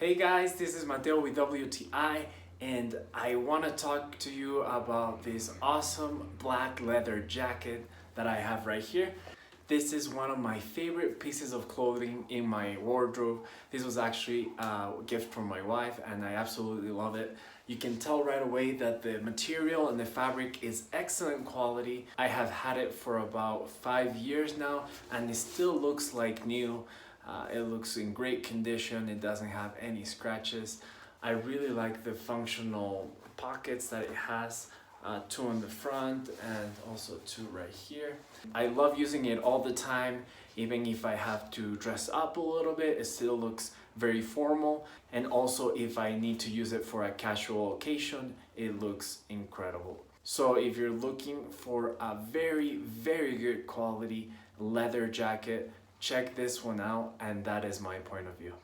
Hey guys, this is Mateo with WTI, and I want to talk to you about this awesome black leather jacket that I have right here. This is one of my favorite pieces of clothing in my wardrobe. This was actually a gift from my wife and I absolutely love it. You can tell right away that the material and the fabric is excellent quality. I have had it for about 5 years now and it still looks like new. It looks in great condition. It doesn't have any scratches. I really like the functional pockets that it has. Two on the front and also two right here. I love using it all the time. Even if I have to dress up a little bit, it still looks very formal. And also if I need to use it for a casual occasion, it looks incredible. So if you're looking for a very good quality leather jacket, check this one out, and that is my point of view.